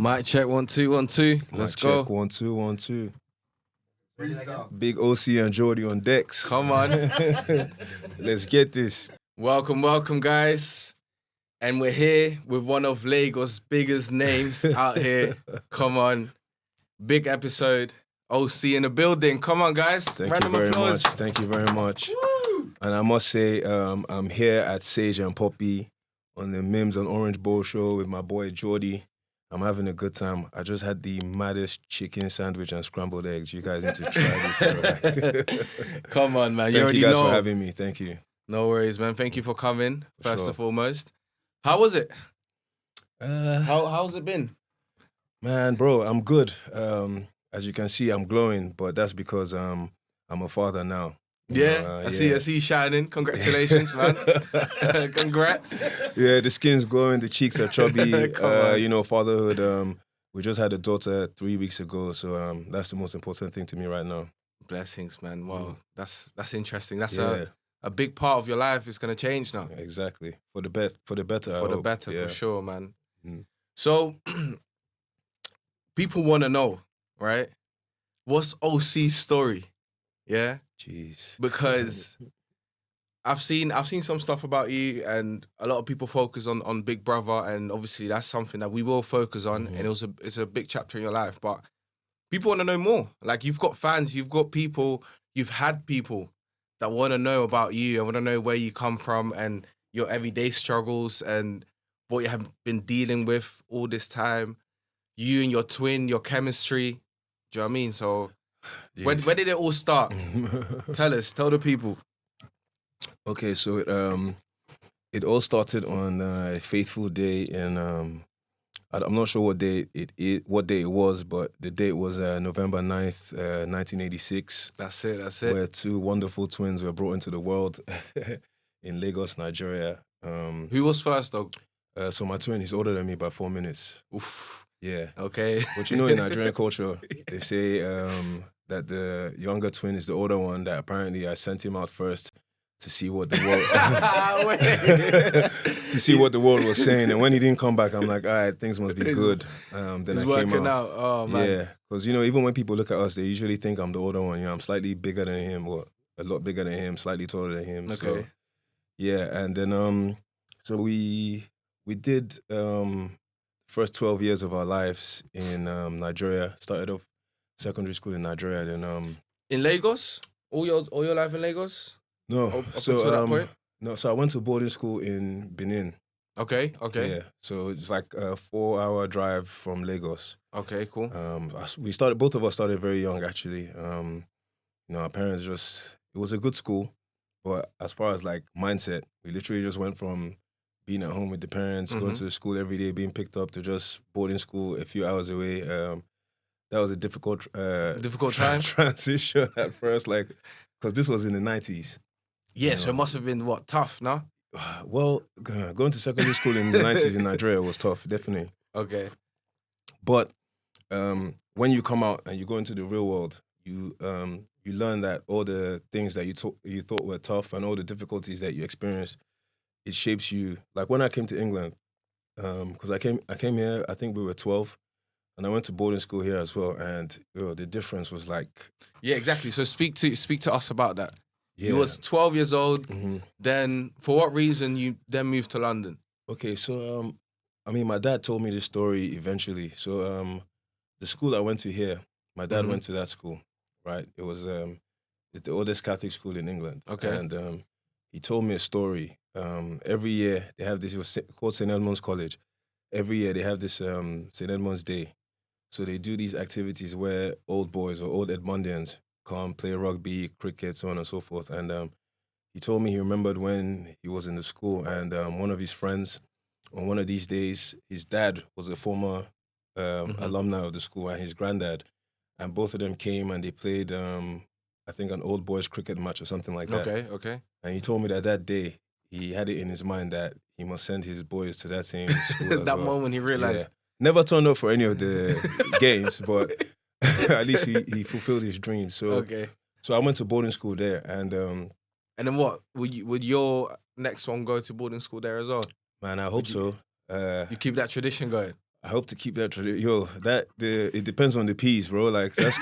Mic check, 1 2 1 2. Let's go. Check, 1 2 1 2. Big Ocee and Jordy on decks. Come on. Let's get this. Welcome, guys. And we're here with one of Lagos' biggest names out here. Come on. Big episode. Ocee in the building. Come on, guys. Thank you very much. Thank you very much. Woo! And I must say, I'm here at Sage and Poppy on the MIMS and Orange Bowl show with my boy Jordy. I'm having a good time. I just had the maddest chicken sandwich and scrambled eggs. You guys need to try this. Come on, man. Thank you guys for having me. Thank you. No worries, man. Thank you for coming, first sure. and foremost. How was it? How's it been? Man, bro, I'm good. As you can see, I'm glowing, but that's because I'm a father now. I see you shining. Congratulations, man. Congrats. Yeah, the skin's glowing, the cheeks are chubby. Fatherhood. We just had a daughter 3 weeks ago, so that's the most important thing to me right now. Blessings, man. Wow, that's interesting. That's Yeah. a big part of your life is gonna change now. Exactly. For the better. For the better, Yeah. for sure, man. Mm. So, people want to know, right? What's Ocee's story? Yeah, Jeez. because I've seen some stuff about you, and a lot of people focus on Big Brother, and obviously that's something that we will focus on, and it's a big chapter in your life. But people want to know more. Like, you've got fans, you've got people, you've had people that want to know about you and want to know where you come from and your everyday struggles and what you have been dealing with all this time. You and your twin, your chemistry. Do you know what I mean? So, where did it all start? Tell the people. Okay, so it all started on a faithful day in I'm not sure what day it was, but the date was November 9th, 1986. That's it. Where two wonderful twins were brought into the world in Lagos, Nigeria. Who was first, though? So my twin, he's older than me by 4 minutes. Oof. Yeah. Okay. But in Nigerian culture, they say that the younger twin is the older one, that apparently I sent him out first to see what the world was saying. And when he didn't come back, I'm like, all right, things must be good. Then I came out. Oh, man. Yeah, because, even when people look at us, they usually think I'm the older one. I'm slightly bigger than him, or a lot bigger than him, slightly taller than him. Okay. So, yeah, and then so we did first 12 years of our lives in Nigeria. Started off secondary school in Nigeria, then in Lagos? All your life in Lagos? No, up until that point? No, so I went to boarding school in Benin. Okay. Yeah, so it's like a 4-hour drive from Lagos. Okay, cool. Both of us started very young, actually. Our parents it was a good school, but as far as like mindset, we literally just went from being at home with the parents, going to school every day, being picked up, to just boarding school a few hours away. That was a difficult time? transition at first, like, because this was in the 90s. Yeah, so it must have been, tough, no? Well, going to secondary school in the 90s in Nigeria was tough, definitely. Okay. But when you come out and you go into the real world, you learn that all the things that you thought were tough and all the difficulties that you experienced, it shapes you. Like when I came to England, because I came here, I think we were 12, and I went to boarding school here as well, and the difference was like... Yeah, exactly. So speak to us about that. Yeah. You was 12 years old, then for what reason you then moved to London? Okay, so, my dad told me this story eventually. So, the school I went to here, my dad went to that school, right? It was it's the oldest Catholic school in England. Okay. And he told me a story. Every year, they have this, it was called St. Edmund's College. Every year, they have this St. Edmund's Day. So they do these activities where old boys or old Edmundians come play rugby, cricket, so on and so forth. And he told me he remembered when he was in the school, and one of his friends, on one of these days, his dad was a former alumni of the school, and his granddad, and both of them came and they played, I think, an old boys cricket match or something like that. Okay. And he told me that day, he had it in his mind that he must send his boys to that same school That moment he realized. Yeah. Never turned up for any of the games, but at least he fulfilled his dreams. So I went to boarding school there, and then what? Would your next one go to boarding school there as well? Man, I hope so. You keep that tradition going? I hope to keep that tradition. Yo, it depends on the peas, bro. Like that's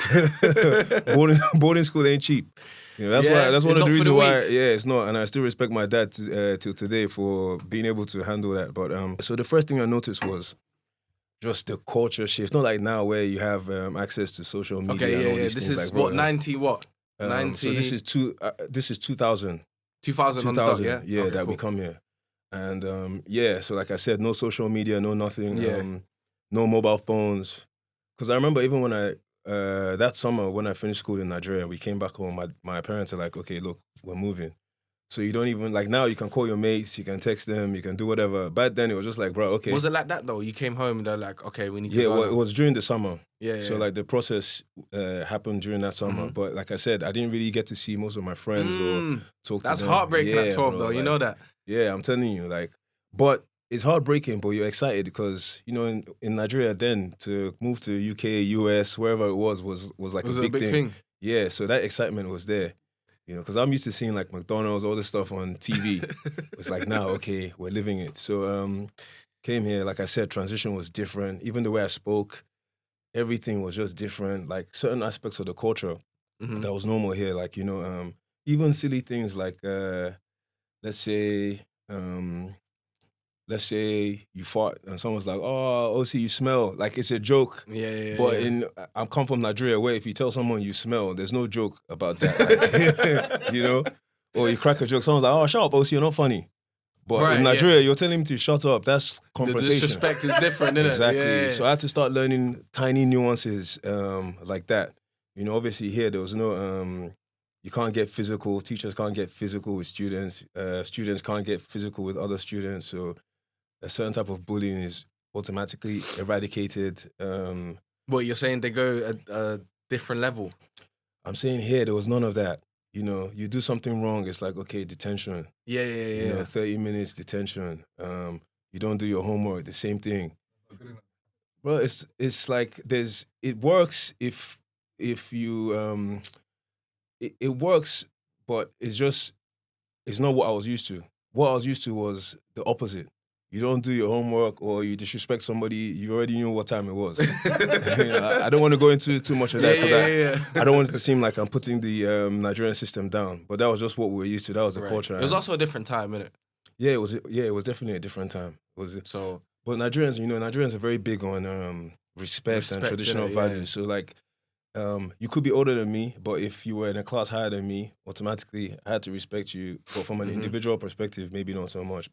boarding school ain't cheap. You know, that's one of the reasons why. Yeah, it's not, and I still respect my dad till today for being able to handle that. But so the first thing I noticed was just the culture shift. It's not like now where you have access to social media. Okay, and all these This things. is like, what 90 what 90. So this is 2000. 2000 on the dot, yeah. Yeah, Okay, that cool. we come here, and so like I said, no social media, no nothing. Yeah. No mobile phones. Because I remember even when that summer when I finished school in Nigeria, we came back home. My parents are like, okay, look, we're moving. So you don't even, like now you can call your mates, you can text them, you can do whatever. Back then it was just like, bro, okay. Was it like that though? You came home and they're like, okay, we need to go. Yeah, well, it was during the summer. Yeah. So like the process happened during that summer. But like I said, I didn't really get to see most of my friends or talk to them. That's heartbreaking at 12 bro, though, like, you know that? Yeah, I'm telling you, like, but it's heartbreaking, but you're excited because, you know, in Nigeria then, to move to UK, US, wherever it was like a big thing. Yeah, so that excitement was there, you know, because I'm used to seeing like McDonald's, all this stuff on TV. It's like, now, okay, we're living it. So came here, like I said, transition was different. Even the way I spoke, everything was just different. Like certain aspects of the culture that was normal here, like, you know, even silly things like, let's say you fart and someone's like, oh, Ocee, you smell. Like, it's a joke. Yeah. But I come from Nigeria where if you tell someone you smell, there's no joke about that. Like, you know? Or you crack a joke, someone's like, oh, shut up, Ocee, you're not funny. But in Nigeria, you're telling him to shut up. That's confrontation. The disrespect is different, isn't it? Exactly. Yeah. So I had to start learning tiny nuances like that. You know, obviously here there was no... you can't get physical. Teachers can't get physical with students. Students can't get physical with other students. So a certain type of bullying is automatically eradicated. What, you're saying they go a different level? I'm saying here there was none of that. You know, you do something wrong, it's like, okay, detention. Yeah. You know, 30 minutes detention. You don't do your homework, the same thing. Bro, it's like it works if you it works, but it's not what I was used to. What I was used to was the opposite. You don't do your homework or you disrespect somebody, you already knew what time it was. You know, I don't want to go into too much of that because I don't want it to seem like I'm putting the Nigerian system down. But that was just what we were used to. That was the culture. It was also a different time, innit? Yeah, it was definitely a different time. But Nigerians are very big on respect and traditional values. So like, you could be older than me, but if you were in a class higher than me, automatically I had to respect you. But from an individual perspective, maybe not so much.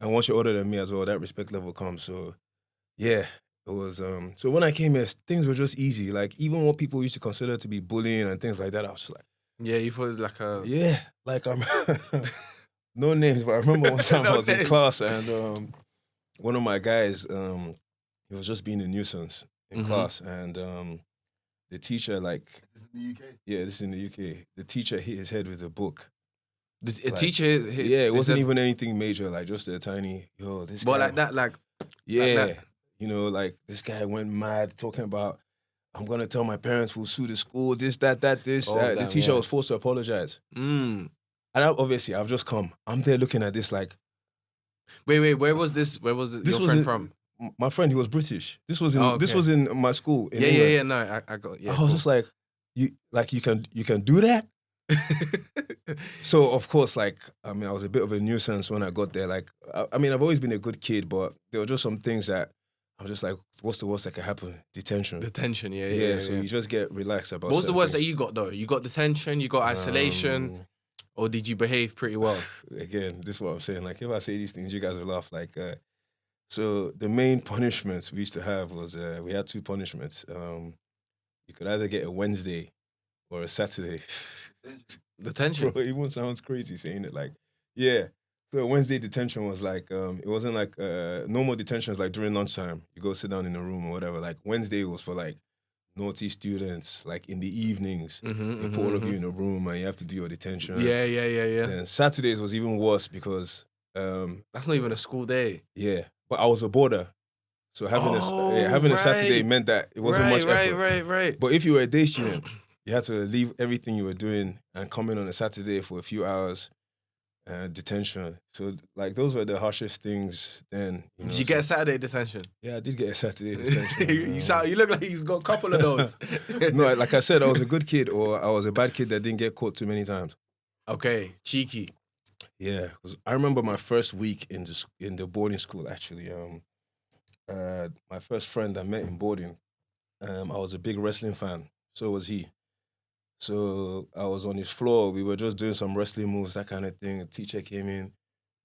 And once you're older than me as well, that respect level comes. So yeah, it was. So when I came here, things were just easy. Like even what people used to consider to be bullying and things like that, I was just like, yeah, you thought it was like a like I'm no names, but I remember one time I was in class and one of my guys, he was just being a nuisance in class, and the teacher, like... Is this in the UK? Yeah, this is in the UK. The teacher hit his head with a book. The teacher hit... Yeah, it wasn't even anything major, like just a tiny, this guy... But like that, like... Yeah, like that. You know, like this guy went mad talking about, I'm going to tell my parents we'll sue the school, this, that, this. The teacher was forced to apologize. And obviously, I've just come. I'm there looking at this like... Wait, where was this your friend from? My friend, he was British. This was in my school. In England. No, I got. Yeah, I was just like, you can do that. So of course, like, I mean, I was a bit of a nuisance when I got there. Like, I mean, I've always been a good kid, but there were just some things that I'm just like, what's the worst that could happen? Detention. Yeah. So you just get relaxed about. What's the worst that you got though? You got detention. You got isolation. Or did you behave pretty well? Again, this is what I'm saying. Like, if I say these things, you guys will laugh. Like, so the main punishments we used to have was, we had two punishments. You could either get a Wednesday or a Saturday. Detention? Bro, it even sounds crazy saying it. Like, yeah. So a Wednesday detention was like, it wasn't like, normal detention is like during lunchtime. You go sit down in a room or whatever. Like, Wednesday was for like, naughty students, like in the evenings, they put all of you in a room and you have to do your detention. Yeah. And Saturdays was even worse because... that's not even a school day. Yeah, but I was a boarder. So having a Saturday meant that it wasn't much effort. Right. But if you were a day student, you had to leave everything you were doing and come in on a Saturday for a few hours. detention. So like those were the harshest things then. Did you get a Saturday detention? Yeah, I did get a Saturday detention. You look like he's got a couple of those. No, like I said, I was a good kid, or I was a bad kid that didn't get caught too many times. Okay, cheeky. Yeah, because I remember my first week in the boarding school. Actually, my first friend I met in boarding, I was a big wrestling fan. So was he. So I was on his floor. We were just doing some wrestling moves, that kind of thing. The teacher came in,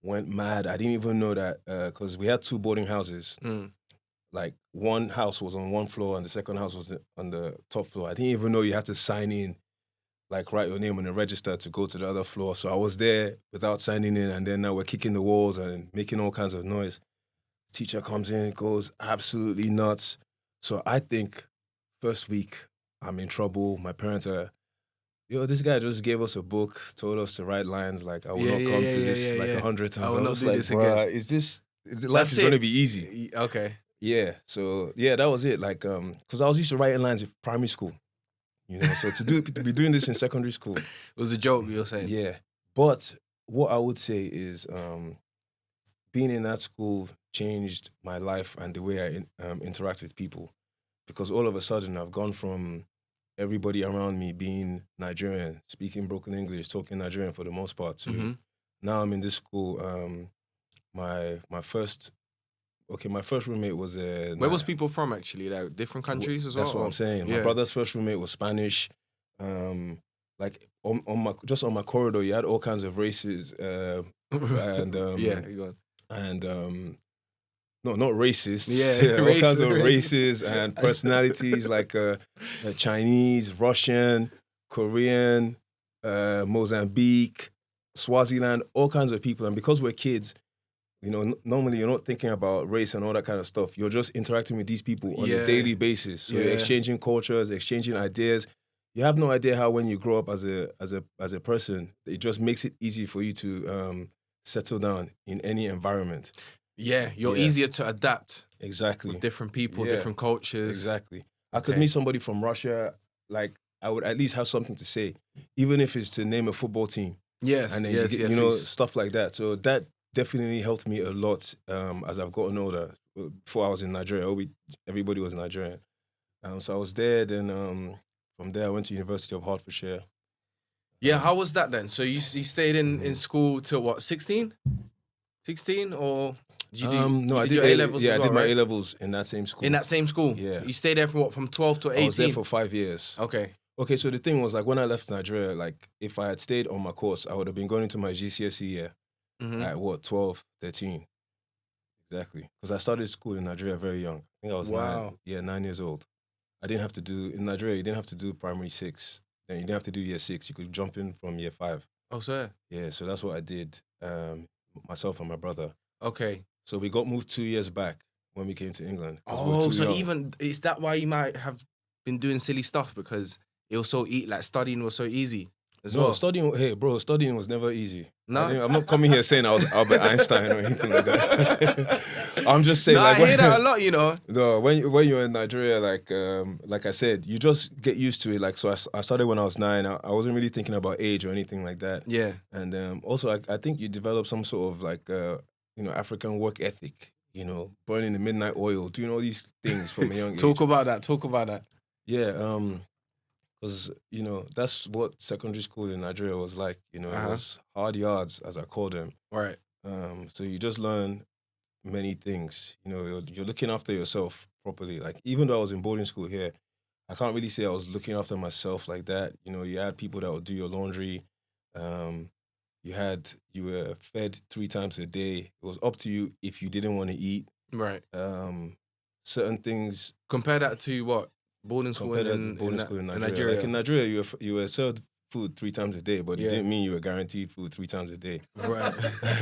went mad. I didn't even know that because we had 2 boarding houses. Like one house was on one floor and the second house was on the top floor. I didn't even know you had to sign in, like write your name on the register to go to the other floor. So I was there without signing in, and then now we're kicking the walls and making all kinds of noise. The teacher comes in, goes absolutely nuts. So I think first week I'm in trouble. My parents are, this guy just gave us a book, told us to write lines like, I will not come to this 100 times. I will not do like, this again. Is this, life is going to be easy. Okay. Yeah, so that was it. Like, because I was used to writing lines in primary school, so to be doing this in secondary school. It was a joke, you're saying? Yeah, but what I would say is being in that school changed my life and the way I interact with people, because all of a sudden I've gone from everybody around me being Nigerian, speaking broken English, talking Nigerian for the most part, to now I'm in this school. My first roommate was where was people from actually? Like different countries as well? That's what I'm saying. My brother's first roommate was Spanish. Like on my corridor, you had all kinds of races. And no, not racist. Yeah, all kinds of races and personalities like Chinese, Russian, Korean, Mozambique, Swaziland, all kinds of people. And because we're kids, normally you're not thinking about race and all that kind of stuff. You're just interacting with these people on a daily basis. So you're exchanging cultures, exchanging ideas. You have no idea how when you grow up as a person, it just makes it easy for you to settle down in any environment. Yeah, you're easier to adapt. Exactly. With different people, different cultures. Exactly. I could meet somebody from Russia, like I would at least have something to say, even if it's to name a football team. Yes, and then you get, stuff like that. So that definitely helped me a lot as I've gotten older. Before I was in Nigeria, everybody was Nigerian. So I was there, then from there I went to University of Hertfordshire. Yeah, how was that then? So you stayed in school till what, 16? 16 or did you do no, I did A-levels as well, I did my right? A-levels in that same school. In that same school? Yeah. You stayed there from what, from 12 to 18? I was there for 5 years. Okay. Okay, so the thing was, like, when I left Nigeria, like, if I had stayed on my course, I would have been going into my GCSE year at, 12, 13. Exactly. Because I started school in Nigeria very young. I think I was 9 years old. In Nigeria, you didn't have to do primary 6. Then you didn't have to do year 6. You could jump in from year 5. Oh, sir. Yeah, so that's what I did, myself and my brother. Okay. So we got moved 2 years back when we came to England. Oh, so young. Is that why you might have been doing silly stuff? Because it was studying was so easy as well? Studying was never easy. No? I'm not coming here saying I was Albert Einstein or anything like that. I'm just saying, I hear that a lot, No, when you're in Nigeria, like I said, you just get used to it. Like, so I started when I was 9. I wasn't really thinking about age or anything like that. Yeah. And also, I think you develop some sort of like, African work ethic, burning the midnight oil, doing all these things from a young age. Talk about that. Yeah, because, that's what secondary school in Nigeria was like. It was hard yards, as I call them. Right. So you just learn many things. You're looking after yourself properly. Like, even though I was in boarding school here, I can't really say I was looking after myself like that. You had people that would do your laundry. You were fed 3 times a day. It was up to you if you didn't want to eat. Right. Certain things. Compare that to what? Boarding school in Nigeria. Like in Nigeria, you were served food 3 times a day, but it didn't mean you were guaranteed food 3 times a day. Right.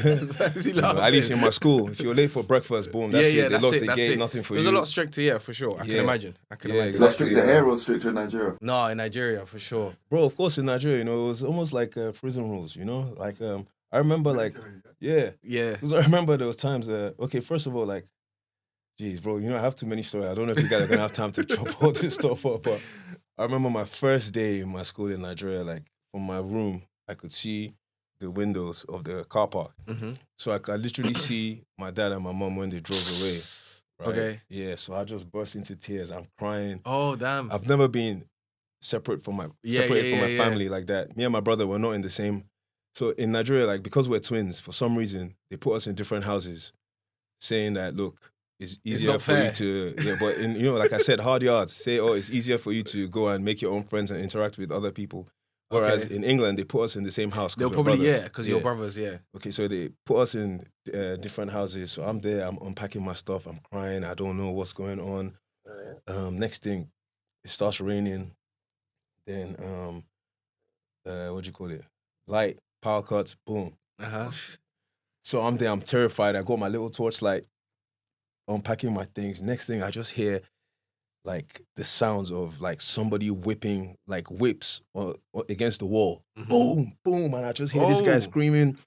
At least in my school, if you're late for breakfast, boom, that's it. They locked the gate, nothing for you. It was a lot stricter, for sure. I can imagine. Exactly. Is that stricter here or stricter in Nigeria? No, in Nigeria, for sure. Bro, of course in Nigeria, it was almost like prison rules, Like, I remember Yeah. Because I remember there was times, first of all, like, jeez, bro, I have too many stories. I don't know if you guys are going to have time to chop all this stuff up, but I remember my first day in my school in Nigeria, like, from my room, I could see the windows of the car park. Mm-hmm. So I could literally see my dad and my mom when they drove away. Right? Okay. Yeah, so I just burst into tears. I'm crying. Oh, damn. I've never been separated from my family like that. Me and my brother were not in the same. So in Nigeria, like because we're twins, for some reason they put us in different houses, saying that look, it's easier not for fair. you to but in like I said, hard yards say it's easier for you to go and make your own friends and interact with other people. Whereas in England they put us in the same house. They'll probably because you're brothers. Yeah. Okay, so they put us in different houses. So I'm there, I'm unpacking my stuff, I'm crying, I don't know what's going on. Next thing, it starts raining. Then what do you call it? Light, power cuts, boom. So I'm there, I'm terrified. I got my little torchlight, unpacking my things. Next thing I just hear like the sounds of like somebody whipping like whips or against the wall. Mm-hmm. Boom, boom. And I just hear this guy screaming,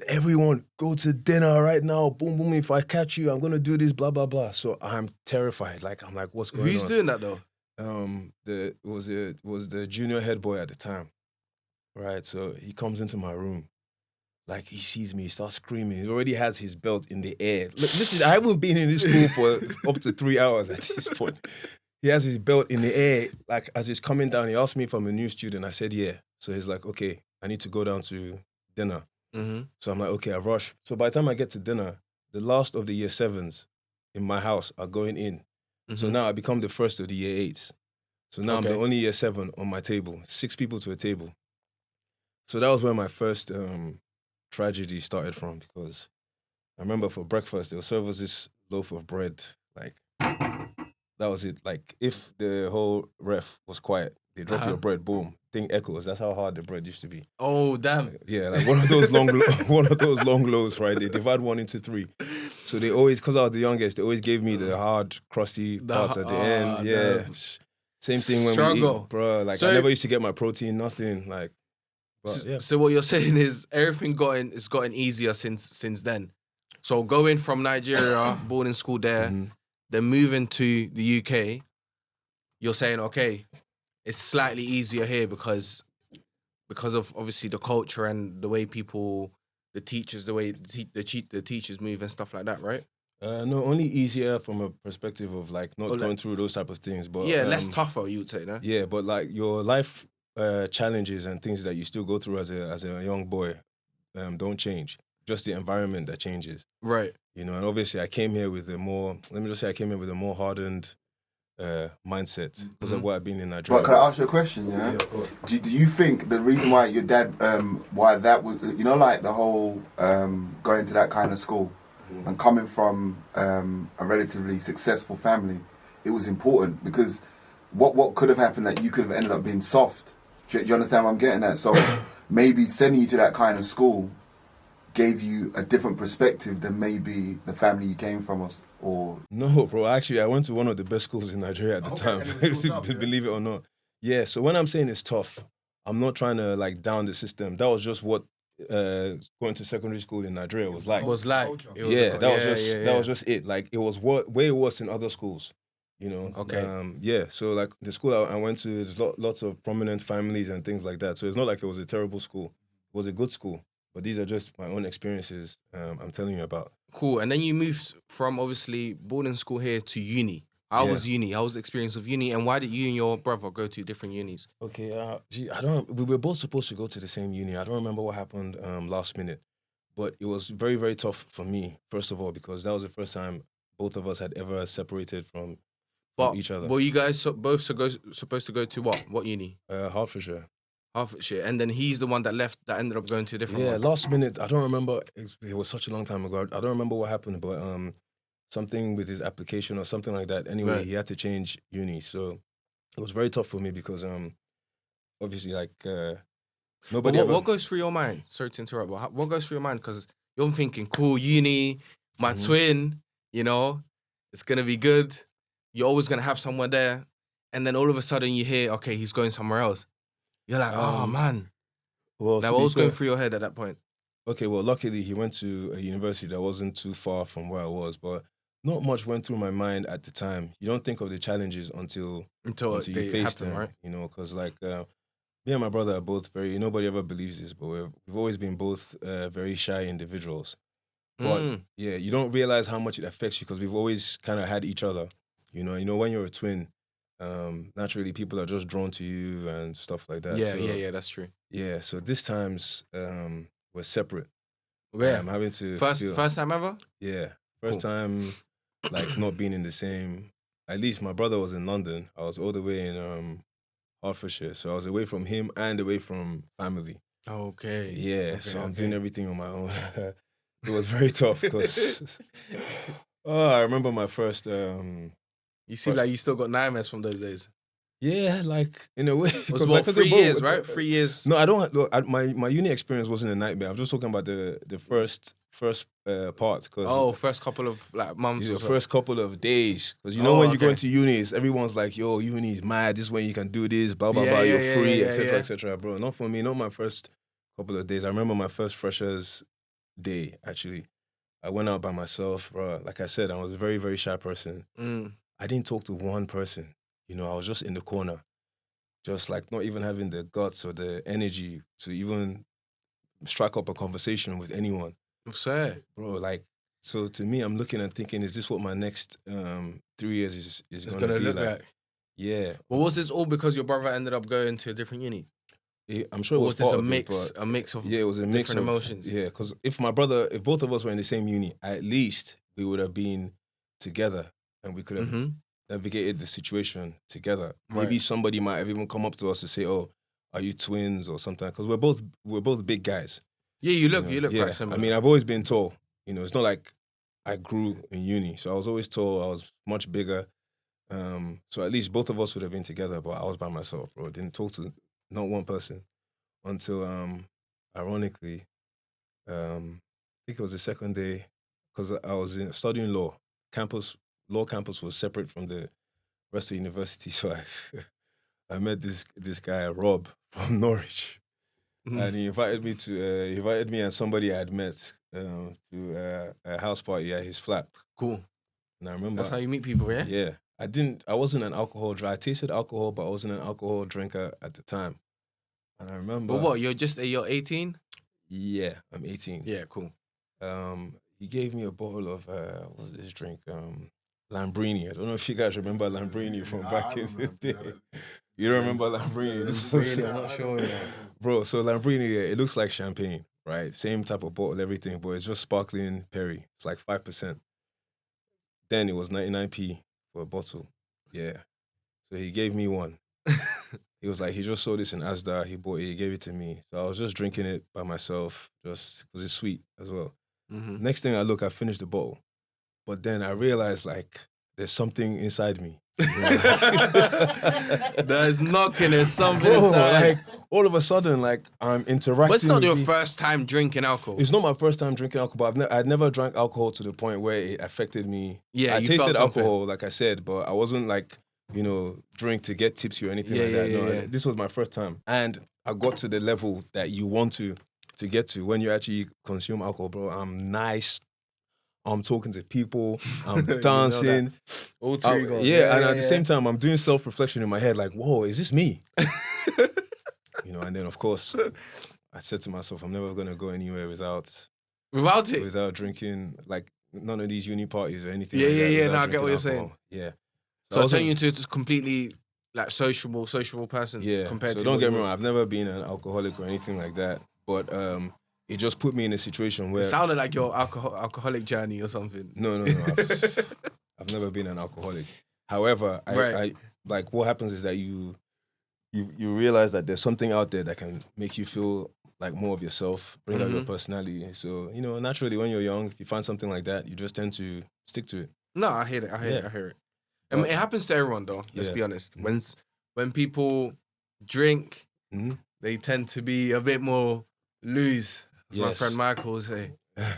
everyone go to dinner right now. Boom, boom. If I catch you, I'm going to do this, blah, blah, blah. So I'm terrified. I'm like, what's going on? Who's doing that though? It was the junior head boy at the time. Right. So he comes into my room. Like, he sees me, he starts screaming. He already has his belt in the air. Look, listen, I haven't been in this school for up to 3 hours at this point. He has his belt in the air. Like, as he's coming down, he asked me if I'm a new student. I said, yeah. So he's like, okay, I need to go down to dinner. Mm-hmm. So I'm like, okay, I rush. So by the time I get to dinner, the last of the year 7s in my house are going in. Mm-hmm. So now I become the first of the year 8s. So now I'm the only year 7 on my table. 6 people to a table. So that was where my first tragedy started from, because I remember for breakfast they'll serve us this loaf of bread. Like, that was it. Like, if the whole ref was quiet, they drop your bread, boom, thing echoes. That's how hard the bread used to be. Oh, damn. Yeah, like one of those long loaves, right? They divide one into 3. So they always, because I was the youngest, they always gave me the hard, crusty parts at the end. Yeah. Same thing when we eat, bro. Like, so, I never used to get my protein, nothing. Like, but, yeah. So what you're saying is everything gotten easier since then. So going from Nigeria, boarding school there, then moving to the UK, you're saying, okay, it's slightly easier here because of obviously the culture and the way people, the teachers, the way the teachers move and stuff like that, right? No, only easier from a perspective of like not going through those type of things, but less tougher, you would say, no? Yeah, but like your life challenges and things that you still go through as a young boy don't change. Just the environment that changes, right? You know, and obviously I came here with a more hardened mindset because of what I've been in Nigeria. But can I ask you a question? Yeah. Do you think the reason why your dad, why that was, you know, like the whole going to that kind of school and coming from a relatively successful family, it was important because what could have happened that you could have ended up being soft. Do you understand what I'm getting at? So maybe sending you to that kind of school gave you a different perspective than maybe the family you came from, or... No, bro. Actually, I went to one of the best schools in Nigeria at the time. Believe it or not. Yeah, so when I'm saying it's tough, I'm not trying to like down the system. That was just what going to secondary school in Nigeria was like. That was just it. Like, it was way worse in other schools. You know, so like the school I went to, there's lots of prominent families and things like that. So it's not like it was a terrible school. It was a good school, but these are just my own experiences I'm telling you about. Cool. And then you moved from obviously boarding school here to uni. How was uni? How was the experience of uni? And why did you and your brother go to different unis? Okay, we were both supposed to go to the same uni. I don't remember what happened last minute, but it was very, very tough for me, first of all, because that was the first time both of us had ever separated from each other. Well, you guys both supposed to go to what? What uni? Hertfordshire. Hertfordshire. And then he's the one that left, that ended up going to a different one. Yeah, last minute. I don't remember. It was such a long time ago. I don't remember what happened, but something with his application or something like that. Anyway, He had to change uni. So it was very tough for me because obviously, like, nobody What goes through your mind? Sorry to interrupt, but what goes through your mind? Because you're thinking, cool, uni, my twin, you know, it's going to be good. You're always going to have someone there. And then all of a sudden you hear, okay, he's going somewhere else. You're like, oh, man. Well, now, what was going through your head at that point? Okay, well, luckily he went to a university that wasn't too far from where I was, but not much went through my mind at the time. You don't think of the challenges until you face them, right? You know, because like Me and my brother are both nobody ever believes this, but we've always been both very shy individuals. But yeah, you don't realize how much it affects you because we've always kind of had each other. You know, when you're a twin, naturally people are just drawn to you and stuff like that. Yeah, that's true. Yeah, so this times we're separate. Yeah. I'm having to First time ever? Yeah, first time like not being in the same. At least my brother was in London. I was all the way in Hertfordshire, so I was away from him and away from family. Okay. Yeah, Okay, so I'm doing everything on my own. It was very tough because I remember my first. You seem like you still got nightmares from those days. Yeah, like in a way. It was what, 3 years, right? 3 years. No, I don't. Look, my uni experience wasn't a nightmare. I'm just talking about the first part. First couple of like months. The first couple of days, because when you go into uni, everyone's like, "Yo, uni is mad. This is when you can do this. Blah blah blah. You're free, etc. etc." Bro, not for me. Not my first couple of days. I remember my first freshers day. Actually, I went out by myself, bro. Like I said, I was a very very shy person. I didn't talk to one person. I was just in the corner, just like not even having the guts or the energy to even strike up a conversation with anyone. Fair. Bro, like, so to me, I'm looking and thinking, is this what my next 3 years is going to be look like? Yeah. Well, was this all because your brother ended up going to a different uni? I'm sure it was this part a of mix? It, a mix of it was a mix different of emotions. Yeah, because if both of us were in the same uni, at least we would have been together and we could have navigated the situation together. Right. Maybe somebody might have even come up to us to say, "Oh, are you twins or something?" Because we're both big guys. Yeah, you look quite similar. I mean, I've always been tall. It's not like I grew in uni, so I was always tall. I was much bigger. So at least both of us would have been together, but I was by myself, bro. Didn't talk to not one person until, ironically, I think it was the second day because I was studying law. Law campus was separate from the rest of the university, so I met this guy Rob from Norwich, and he invited me and somebody I had met to a house party at his flat. Cool. And I remember that's how you meet people, yeah. Yeah, I wasn't an alcohol drinker. I tasted alcohol, but I wasn't an alcohol drinker at the time. And I remember. But what? You're 18? Yeah, I'm 18. Yeah, cool. He gave me a bottle of what was this drink? Lambrini. I don't know if you guys remember Lambrini from back in the day. You don't remember Lambrini? I'm not sure. Yeah. Bro, so Lambrini, it looks like champagne, right? Same type of bottle, everything, but it's just sparkling Perry. It's like 5%. Then it was 99p for a bottle. Yeah. So he gave me one. He was like, he just saw this in Asda. He bought it. He gave it to me. So I was just drinking it by myself, just because it's sweet as well. Next thing I finished the bottle. But then I realized, like, there's something inside me. There's knocking. There's something inside. Like, all of a sudden, like, I'm interacting. But it's not your first time drinking alcohol. It's not my first time drinking alcohol, but I'd never drank alcohol to the point where it affected me. Yeah, I you tasted felt alcohol, like I said, but I wasn't like, drink to get tipsy or anything like that. No, this was my first time. And I got to the level that you want to get to when you actually consume alcohol, bro. I'm nice. I'm talking to people. I'm dancing. All three goals. And at the same time, I'm doing self-reflection in my head, like, whoa, is this me? And then, of course, I said to myself, I'm never going to go anywhere without drinking, like, none of these uni parties or anything like that. Yeah, no, I get what you're saying. Yeah. So I turn you into a completely, like, sociable person. Yeah. Compared so to don't get me wrong, I've never been an alcoholic or anything like that. But it just put me in a situation where... It sounded like your alcoholic journey or something. No. I've never been an alcoholic. However, I like, what happens is that you realize that there's something out there that can make you feel like more of yourself, bring out your personality. So, naturally when you're young, if you find something like that, you just tend to stick to it. No, I hear it. I hear it. It happens to everyone, though. Let's be honest. When people drink, they tend to be a bit more loose, as my friend Michael would say.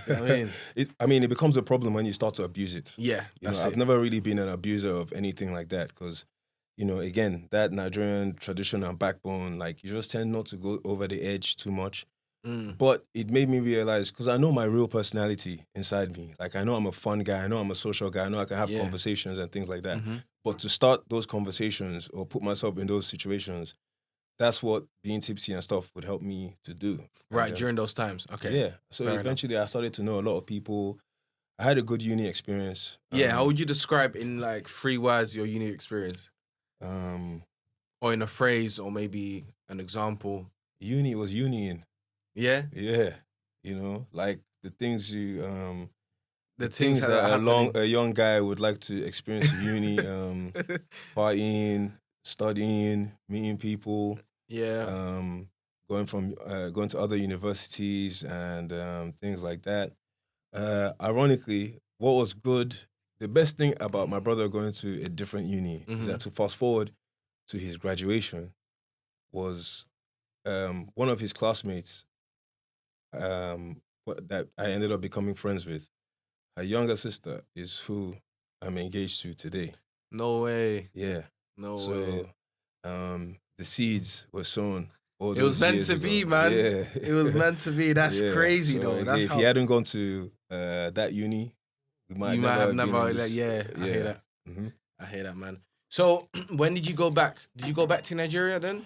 You know what I mean? It becomes a problem when you start to abuse it. Yeah, I've never really been an abuser of anything like that because, again, that Nigerian tradition and backbone, like, you just tend not to go over the edge too much. But it made me realize, because I know my real personality inside me. Like, I know I'm a fun guy. I know I'm a social guy. I know I can have conversations and things like that. But to start those conversations or put myself in those situations, that's what being tipsy and stuff would help me to do. Right, And, during those times. Okay. yeah. So Fair eventually I started to know a lot of people. I had a good uni experience. Yeah, how would you describe in like 3 words your uni experience? Um, Or in a phrase or maybe an example? uni was union. Yeah? Yeah. You know, like the things you The things that that are happening. a young guy would like to experience at uni, partying, studying, meeting people, Yeah. going to other universities and things like that. Ironically, what was good, the best thing about my brother going to a different uni is that to fast forward to his graduation was one of his classmates that I ended up becoming friends with. Her younger sister is who I'm engaged to today. No way. Yeah. No way. So the seeds were sown all It was those meant years to ago. be, man. Yeah. It was meant to be. That's Yeah. crazy, So though. That's if how he hadn't gone to that uni, we might you might never have have been never. in this. Yeah, I hear that. Mm-hmm. I hear that, man. So when did you go back? Did you go back to Nigeria then?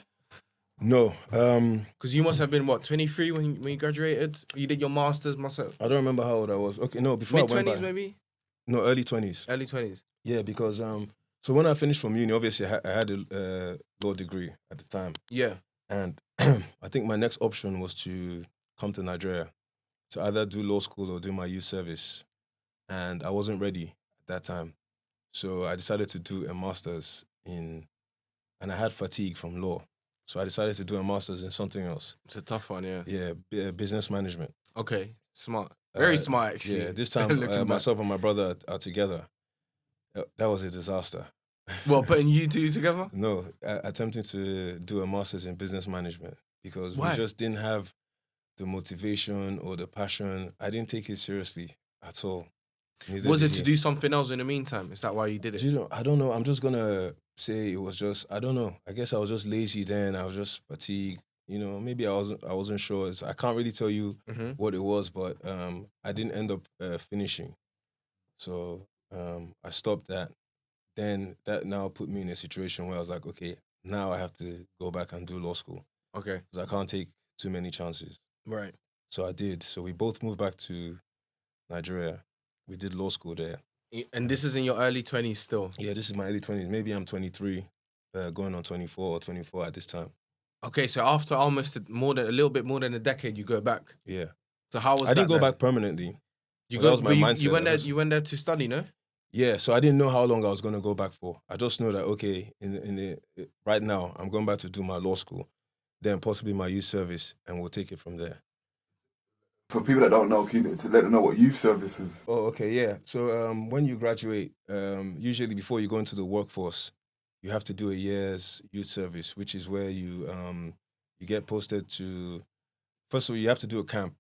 No. Because you must have been what, 23 when you graduated. You did your masters, must have I don't remember how old I was. Okay, no, before I went mid-20s back. maybe. No, early 20s. Early 20s. Yeah, because so when I finished from uni, obviously I had a law degree at the time. Yeah. And I think my next option was to come to Nigeria to either do law school or do my youth service. And I wasn't ready at that time. So I decided to do a master's and I had fatigue from law. So I decided to do a master's in something else. It's a tough one, yeah. Yeah, business management. Okay, smart. Very smart, actually. Yeah, this time Looking back. myself and my brother are together. That was a disaster. What, putting you two together? No, attempting to do a master's in business management because Why? we just didn't have the motivation or the passion. I didn't take it seriously at all. Neither Was did it to he. do something else in the meantime? Is that why you did it? Do you know, I don't know. I'm just gonna say it was just, I don't know. I guess I was just lazy then. I was just fatigued. You know, maybe I wasn't sure. I can't really tell you what it was, but I didn't end up finishing. So I stopped that. Then that now put me in a situation where I was like, okay, now I have to go back and do law school Okay, because I can't take too many chances. right. So I did. So we both moved back to Nigeria. We did law school there. And this is in your early 20s still? Yeah, this is my early 20s. Maybe I'm 23, going on 24 or 24 at this time. Okay, so after almost a little bit more than a decade, you go back. Yeah. So how was I that? didn't go then? back permanently. You But go, that was my but mindset. you went there to study, no? Yeah, so I didn't know how long I was going to go back for. I just know that, okay, right now, I'm going back to do my law school, then possibly my youth service, and we'll take it from there. For people that don't know, can you to let them know what youth service is? Oh, okay, yeah. So when you graduate, usually before you go into the workforce, you have to do a year's youth service, which is where you get posted to. First of all, you have to do a camp.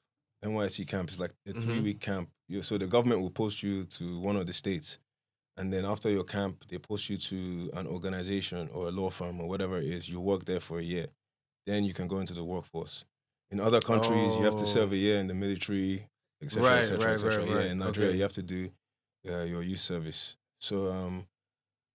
NYC camp is like a 3-week camp. So the government will post you to one of the states, and then after your camp, they post you to an organization or a law firm or whatever it is. You work there for a year, then you can go into the workforce. In other countries, you have to serve a year in the military, etc., Right, etc., etc. right, Yeah, right. in Nigeria, Okay. you have to do your youth service. So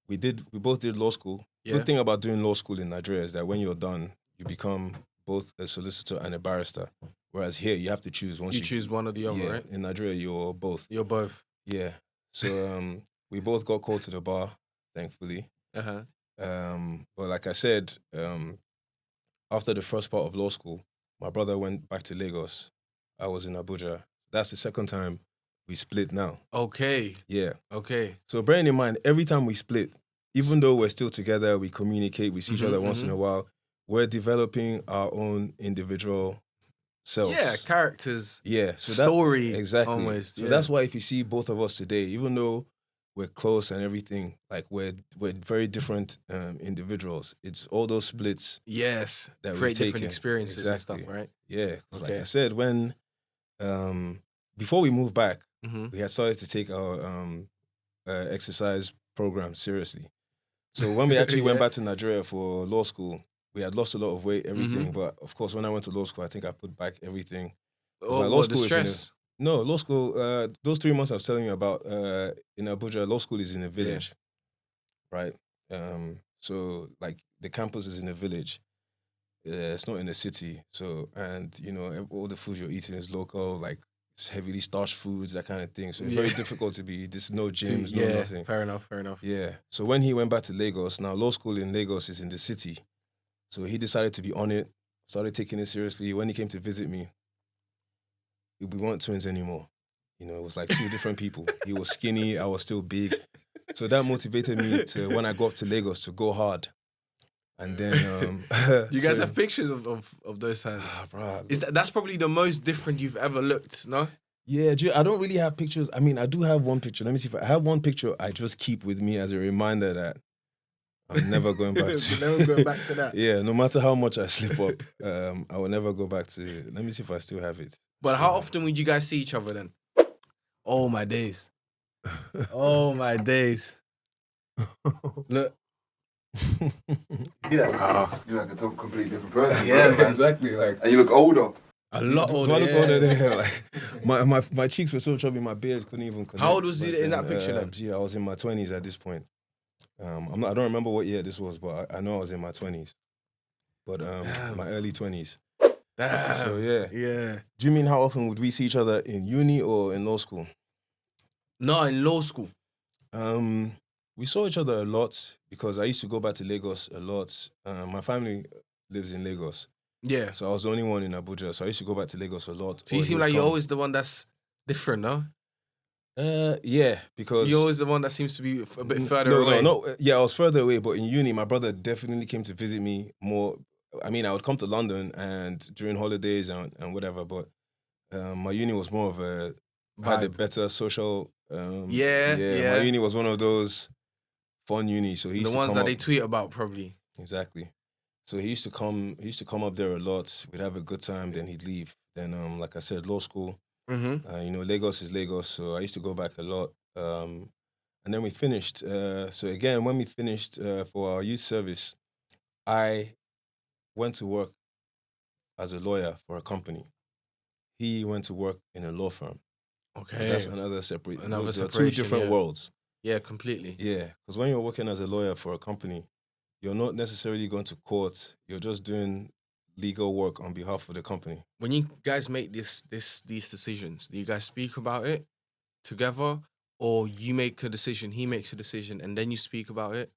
we both did law school. Yeah. Good thing about doing law school in Nigeria is that when you're done, you become both a solicitor and a barrister. Whereas here, you have to choose. Once You choose one or the other, yeah, right? in Nigeria, you're both. You're both. Yeah. So we both got called to the bar, thankfully. Uh-huh. But like I said, after the first part of law school, my brother went back to Lagos. I was in Abuja. That's the second time we split now. Okay. Yeah. Okay. So bearing in mind, every time we split, even though we're still together, we communicate, we see each other once in a while, we're developing our own individual selves. Yeah, characters. Yeah. So story. exactly. Almost. So yeah. that's why if you see both of us today, even though we're close and everything, like we're very different individuals. It's all those splits. Yes. That create we've different taken. experiences and Exactly. stuff, right? Yeah. 'Cause Okay. like I said, when before we moved back, Mm-hmm. we had started to take our exercise program seriously. So when we actually went back to Nigeria for law school, we had lost a lot of weight, everything. But of course, when I went to law school, I think I put back everything. Oh, my law what, school the is in stress? No, law school, those 3 months I was telling you about in Abuja, law school is in a village, right? So like the campus is in a village. it's not in the city. So, and you know, all the food you're eating is local, like it's heavily starched foods, that kind of thing. So it's very difficult to be. There's no gyms, no nothing. Fair enough. Yeah. So when he went back to Lagos, now law school in Lagos is in the city. So he decided to be on it, started taking it seriously. When he came to visit me, we weren't twins anymore. You know, it was like two different people. He was skinny, I was still big. So that motivated me to, when I got to Lagos, to go hard. And then... you guys have pictures of those times? Bro, That's probably the most different you've ever looked, no? Yeah, I don't really have pictures. I mean, I do have one picture. Let me see if I have one picture I just keep with me as a reminder that I'm never going back to... Never going back to that. Yeah, no matter how much I slip up, I will never go back to... Let me see if I still have it. But how often would you guys see each other then? Oh, my days. Oh, my days. Look. You're like a completely different person. Yeah, man. Exactly. Like, and you look older. A lot older. Do I look older there? Like, my cheeks were so chubby, my beard couldn't even connect. How old was you in that picture then? Yeah, I was in my 20s at this point. I don't remember what year this was, but I know I was in my 20s. But my early 20s. Damn. So yeah. Yeah. Do you mean how often would we see each other in uni or in law school? No, in law school. We saw each other a lot because I used to go back to Lagos a lot. My family lives in Lagos. Yeah. So I was the only one in Abuja, so I used to go back to Lagos a lot. So you seem like you're always the one that's different, no? Yeah, because... You're always the one that seems to be a bit further away. No. Yeah, I was further away, but in uni, my brother definitely came to visit me more. I mean, I would come to London and during holidays and whatever, but my uni was more of a... had a better social... Yeah. My uni was one of those fun uni, so he used the to ones come that up, they tweet about, probably. Exactly. So he used to come up there a lot. We'd have a good time, then he'd leave. Then, like I said, law school. Mm-hmm. You know, Lagos is Lagos, so I used to go back a lot. And then we finished. So again, when we finished for our youth service, I went to work as a lawyer for a company. He went to work in a law firm. Okay. That's another separate. Another They're separation, two different worlds. Yeah, completely. Yeah, because when you're working as a lawyer for a company, you're not necessarily going to court. You're just doing legal work on behalf of the company. When you guys make these decisions, do you guys speak about it together, or you make a decision, he makes a decision, and then you speak about it?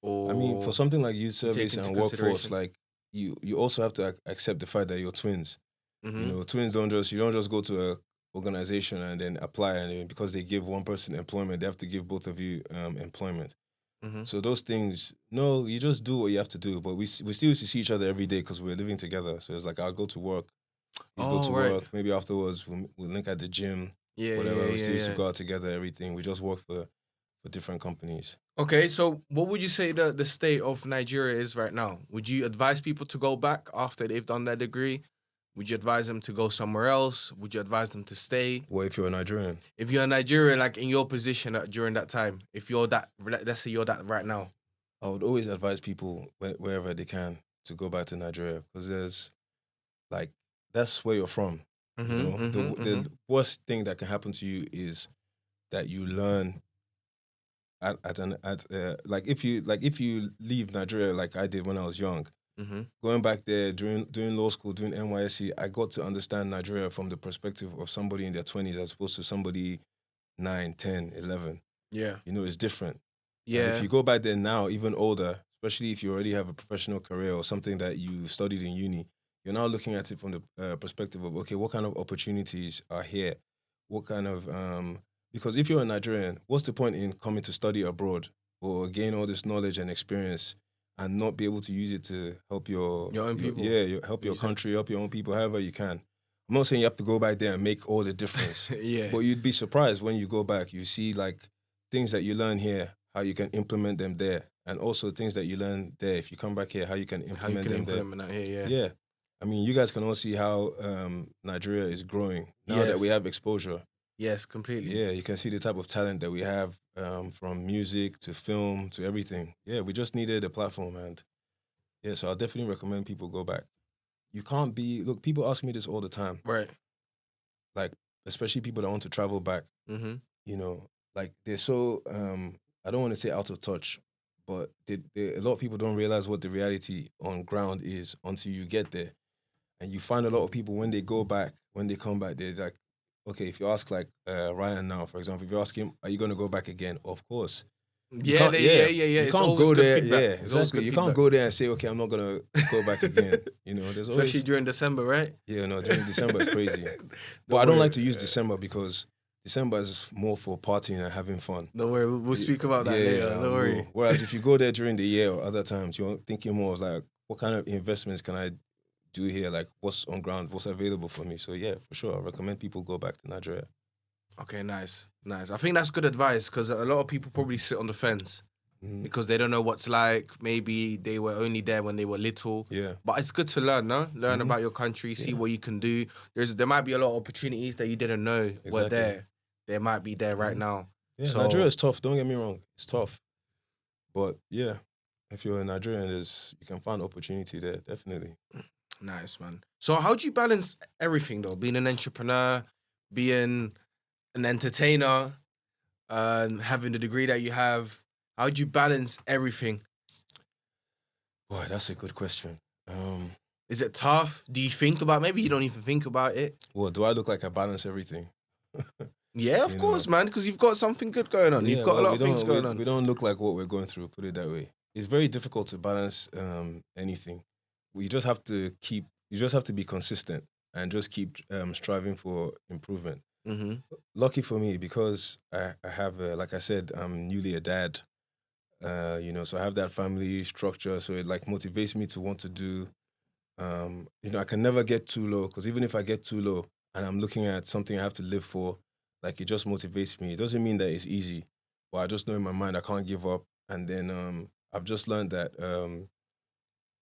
Or I mean, for something like youth service into and workforce, consideration? like you also have to accept the fact that you're twins. Mhm. You know, twins don't just go to a organization and then apply, and then because they give one person employment, they have to give both of you employment. Mhm. So those things, no, you just do what you have to do. But we still used to see each other every day because we're living together. So it's like I'll go to work, you go to right. work. Maybe afterwards we'll link at the gym, Yeah, whatever. We still used yeah. to go out together. Everything. We just work for different companies. Okay, so what would you say the state of Nigeria is right now? Would you advise people to go back after they've done their degree? Would you advise them to go somewhere else? Would you advise them to stay? What if you're a Nigerian? If you're a Nigerian, like in your position during that time, if you're that, let's say you're that right now. I would always advise people wherever they can to go back to Nigeria because there's like that's where you're from. You know, the worst thing that can happen to you is that you learn like if you leave Nigeria like I did when I was young. Going back there doing law school, doing NYSC, I got to understand Nigeria from the perspective of somebody in their 20s as opposed to somebody 9, 10, 11. Yeah. You know, it's different. Yeah. And if you go back there now, even older, especially if you already have a professional career or something that you studied in uni, you're now looking at it from the perspective of, okay, what kind of opportunities are here? What kind of, because if you're a Nigerian, what's the point in coming to study abroad or gain all this knowledge and experience and not be able to use it to help your own people? Help your country, help your own people, however you can. I'm not saying you have to go back there and make all the difference. Yeah. But you'd be surprised when you go back, you see like things that you learn here, how you can implement them there. And also things that you learn there, if you come back here, how you can implement them there. That here, yeah. Yeah. I mean, you guys can all see how Nigeria is growing now that we have exposure. Yes, completely. Yeah, you can see the type of talent that we have from music to film to everything. Yeah, we just needed a platform. And yeah, so I'll definitely recommend people go back. You can't look, people ask me this all the time. Right. Like, especially people that want to travel back. Mm-hmm. You know, like they're so, I don't want to say out of touch, but a lot of people don't realize what the reality on ground is until you get there. And you find a lot of people when they come back, they're like, okay, if you ask like Ryan now, for example, if you ask him, are you going to go back again? Of course. You can't It's go always good there. feedback. Yeah, It's always exactly. good You can't feedback. go there and say, okay, I'm not going to go back again. You know, there's always... Especially during December, right? Yeah, no, during December it's crazy. But I don't like to use December because December is more for partying and having fun. Don't worry, we'll speak about that later. Don't worry. Whereas if you go there during the year or other times, you're thinking more of like, what kind of investments can I do here? Like, what's on ground? What's available for me? So yeah, for sure, I recommend people go back to Nigeria. Okay, nice. I think that's good advice because a lot of people probably sit on the fence because they don't know what's like. Maybe they were only there when they were little. Yeah. But it's good to learn, no? Learn about your country, see what you can do. There might be a lot of opportunities that you didn't know were there. They might be there right now. Yeah, so, Nigeria is tough. Don't get me wrong. It's tough. But yeah, if you're a Nigerian, you can find opportunity there, definitely. Nice, man. So how do you balance everything, though? Being an entrepreneur, being an entertainer, having the degree that you have. How do you balance everything? Boy, that's a good question. Is it tough? Do you think about? Maybe you don't even think about it. Well, do I look like I balance everything? Yeah, of course, man. Because you've got something good going on. You've got a lot of things going on. We don't look like what we're going through. Put it that way. It's very difficult to balance anything. You just have to be consistent and just keep striving for improvement. Mm-hmm. Lucky for me, because I have, like I said, I'm newly a dad. So I have that family structure. So it like motivates me to want to do. I can never get too low, because even if I get too low and I'm looking at something I have to live for, like it just motivates me. It doesn't mean that it's easy, but I just know in my mind I can't give up. And then I've just learned that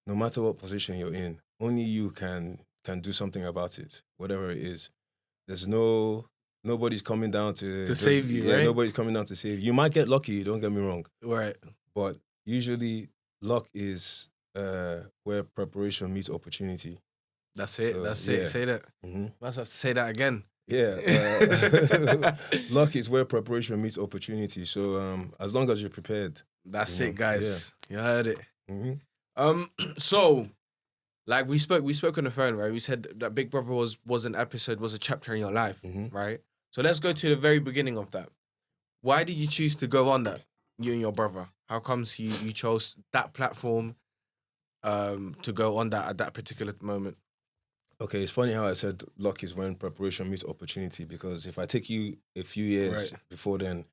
no matter what position you're in, only you can do something about it, whatever it is. There's nobody's coming down to save you, right? Nobody's coming down to save you. You might get lucky, don't get me wrong. Right. But usually luck is where preparation meets opportunity. That's it. So, it. Say that. Mm-hmm. I have to say that again. Yeah. Luck is where preparation meets opportunity. So as long as you're prepared. That's it, guys. Yeah. You heard it. Mm-hmm. So, like we spoke on the phone, right? We said that Big Brother was a chapter in your life, right? So let's go to the very beginning of that. Why did you choose to go on that, you and your brother? How comes you chose that platform to go on that at that particular moment? Okay, it's funny how I said luck is when preparation meets opportunity, because if I take you a few years before then,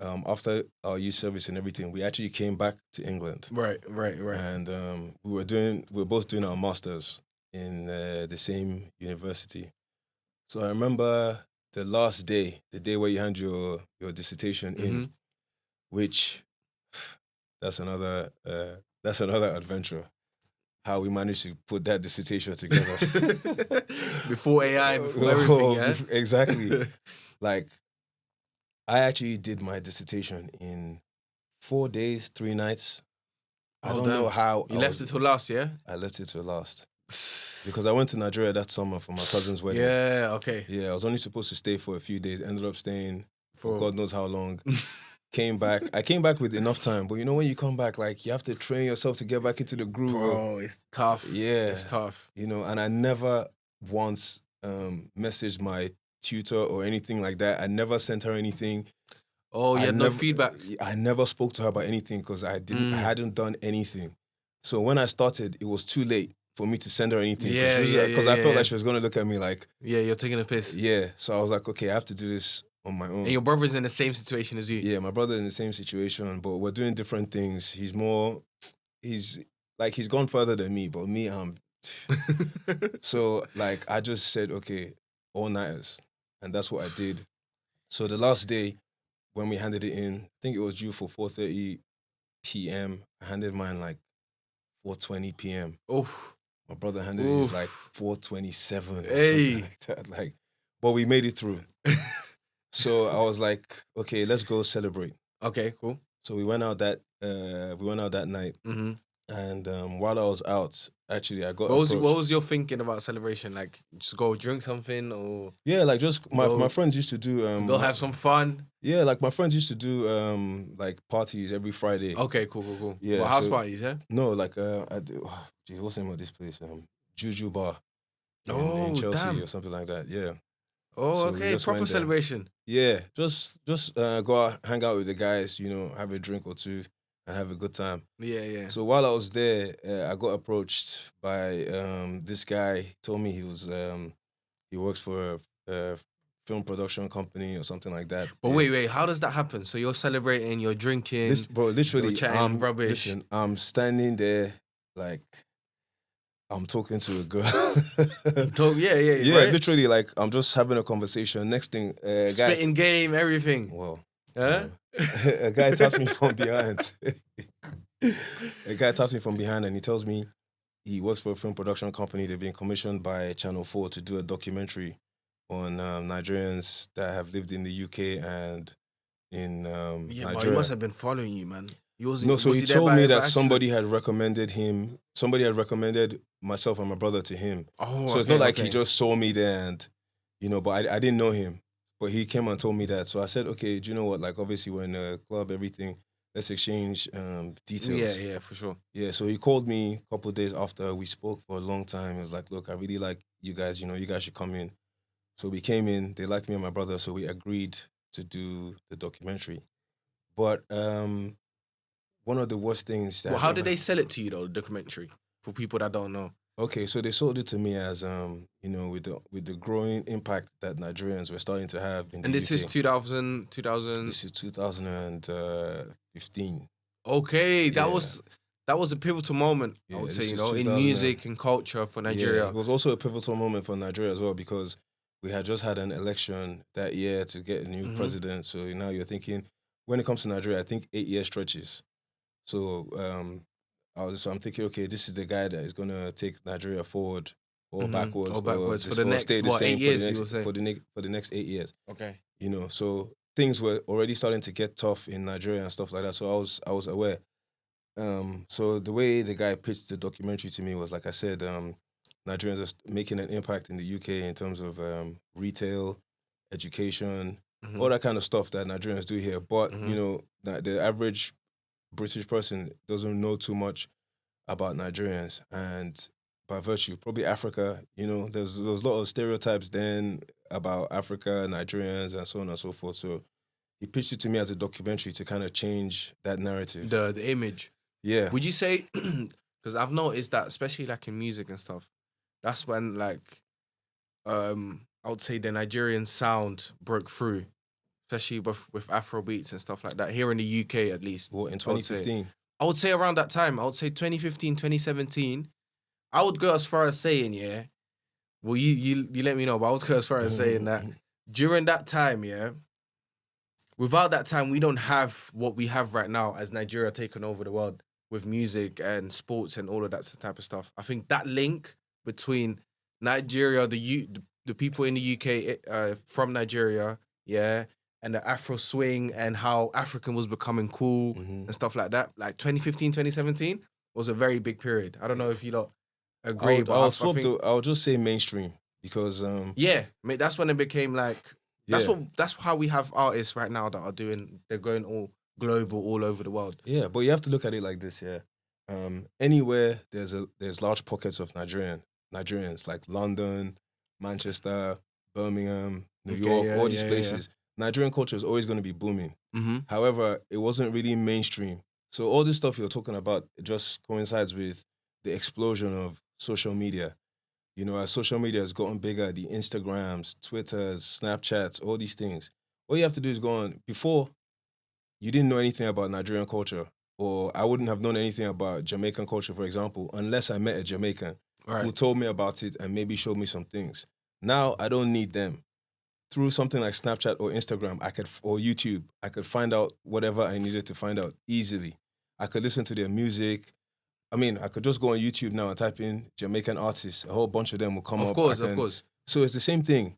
after our youth service and everything, we actually came back to England. Right. And we were both doing our masters in the same university. So I remember the last day, the day where you hand your dissertation in, which that's another adventure. How we managed to put that dissertation together. Before AI, before everything, yeah? Exactly. Like, I actually did my dissertation in 4 days, 3 nights. I don't know how. You left it till last, yeah? I left it till last. Because I went to Nigeria that summer for my cousin's wedding. Yeah, okay. Yeah, I was only supposed to stay for a few days. Ended up staying for God knows how long. Came back. I came back with enough time. But when you come back, like, you have to train yourself to get back into the groove. Bro, it's tough. Yeah. It's tough. And I never once messaged my tutor or anything like that. I never sent her anything. Oh, you had no feedback? I never spoke to her about anything because I hadn't done anything. So when I started, it was too late for me to send her anything. Because I felt like she was going to look at me like... Yeah, you're taking a piss. Yeah. So I was like, okay, I have to do this on my own. And your brother's in the same situation as you? Yeah, my brother's in the same situation, but we're doing different things. He's gone further than me, but me, So, like, I just said, okay, all-nighters. And that's what I did. So the last day, when we handed it in, I think it was due for 4:30 p.m. I handed mine like 4:20 p.m. Oh, my brother handed his like 4:27. Hey, like that. Like, but we made it through. So I was like, okay, let's go celebrate. Okay, cool. So we went out that night, And while I was out, actually, I got What approached. was your thinking about celebration? Like, just go drink something or Yeah, like just my Go- friends used to do. go have some fun? Yeah, like my friends used to do like parties every Friday. Okay, cool. Yeah, Well, house so- parties, yeah? No, like gee, what's the name of this place? Juju Bar in Oh, Chelsea damn. or something like that. Yeah. Oh, So we okay, just proper went there. celebration. Yeah, just go out, hang out with the guys, have a drink or two and have a good time. Yeah. So while I was there, I got approached by this guy. He told me he works for a film production company or something like that. But Yeah. wait, how does that happen? So you're celebrating, you're drinking, Literally, you're chatting rubbish. listen, I'm standing there like I'm talking to a girl. Yeah, right? literally, like I'm just having a conversation. Next thing, a guy. Spitting game, everything. Well, Huh? a guy taps me from behind. A guy taps me from behind and he tells me he works for a film production company. They've been commissioned by Channel 4 to do a documentary on Nigerians that have lived in the UK and in Yeah, Nigeria. but he must have been following you, man. No, so was he there told by- me by that accident? somebody had recommended myself and my brother to him. Oh, So it's okay, not like okay. he just saw me there and, but I didn't know him. But he came and told me that. So I said, okay, do you know what? Like, obviously, we're in a club, everything. Let's exchange details. Yeah, for sure. Yeah, so he called me a couple of days after. We spoke for a long time. He was like, look, I really like you guys. You guys should come in. So we came in. They liked me and my brother. So we agreed to do the documentary. But one of the worst things that... Well, how did they sell it to you, though, the documentary? For people that don't know. Okay, so they sold it to me as with the growing impact that Nigerians were starting to have in the And this UK. is 2000. This is 2015. Okay, that Yeah. was a pivotal moment, I Yeah, would this say, is in 2000 music and culture for Nigeria. Yeah, it was also a pivotal moment for Nigeria as well because we had just had an election that year to get a new president. So now you're thinking, when it comes to Nigeria, I think 8 year stretches. So I'm thinking, okay, this is the guy that is gonna take Nigeria forward or backwards, for the next, stay the what, same 8 years, for the you will next, say? for the next 8 years. Okay. So things were already starting to get tough in Nigeria and stuff like that. So I was aware. So the way the guy pitched the documentary to me was, like I said, Nigerians are making an impact in the UK in terms of retail, education, all that kind of stuff that Nigerians do here. But the average British person doesn't know too much about Nigerians, and by virtue, probably Africa. There's a lot of stereotypes then about Africa, Nigerians, and so on and so forth. So he pitched it to me as a documentary to kind of change that narrative. The image. Yeah. Would you say, because I've noticed that, especially like in music and stuff, that's when I would say the Nigerian sound broke through, especially with Afro beats and stuff like that, here in the UK at least. What, in I would say. 2015? I would say around that time. I would say 2015, 2017. I would go as far as saying, yeah, well, you let me know, but I would go as far as saying that during that time, yeah, without that time, we don't have what we have right now as Nigeria taking over the world with music and sports and all of that type of stuff. I think that link between Nigeria, the people in the UK from Nigeria, yeah, and the Afro swing and how African was becoming cool and stuff like that, like 2015, 2017 was a very big period. I don't know if you lot agree, I would just say mainstream because yeah, mate, that's when it became like yeah. that's how we have artists right now that are they're going all global all over the world. Yeah, but you have to look at it like this, yeah. Anywhere there's large pockets of Nigerians like London, Manchester, Birmingham, New York, all these places. Nigerian culture is always going to be booming. However, it wasn't really mainstream. So all this stuff you're talking about, it just coincides with the explosion of social media. As social media has gotten bigger, the Instagrams, Twitters, Snapchats, all these things. All you have to do is go on. Before, you didn't know anything about Nigerian culture, or I wouldn't have known anything about Jamaican culture, for example, unless I met a Jamaican who told me about it and maybe showed me some things. Now, I don't need them. Through something like Snapchat or Instagram, or YouTube, I could find out whatever I needed to find out easily. I could listen to their music. I mean, I could just go on YouTube now and type in Jamaican artists. A whole bunch of them will come up. Of course. So it's the same thing.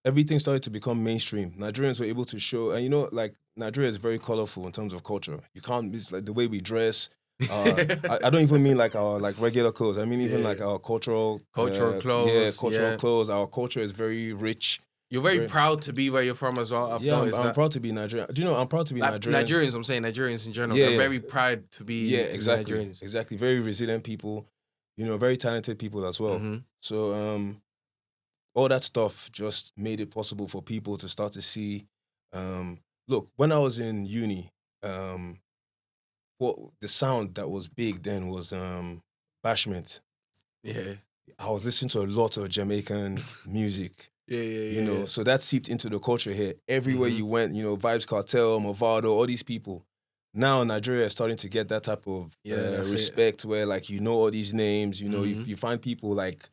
Everything started to become mainstream. Nigerians were able to show, and Nigeria is very colorful in terms of culture. You can't miss like the way we dress, I don't even mean like our like regular clothes. I mean even Yeah. like our cultural Cultural clothes, Yeah, cultural yeah. clothes. Our culture is very rich. You're very proud to be where you're from as well. I've Yeah, noticed I'm that. proud to be Nigerian. Do you know I'm proud to be Like Nigerian? Nigerians, I'm saying Nigerians in general. Yeah, They're yeah. very proud to be, Yeah, to be exactly. Nigerians. Exactly. Very resilient people, very talented people as well. Mhm. So all that stuff just made it possible for people to start to see. Look, when I was in uni, what the sound that was big then was bashment. Yeah. I was listening to a lot of Jamaican music. Yeah. So that seeped into the culture here. Everywhere you went, Vibes Cartel, Movado, all these people. Now Nigeria is starting to get that type of that's respect where like all these names, you find people like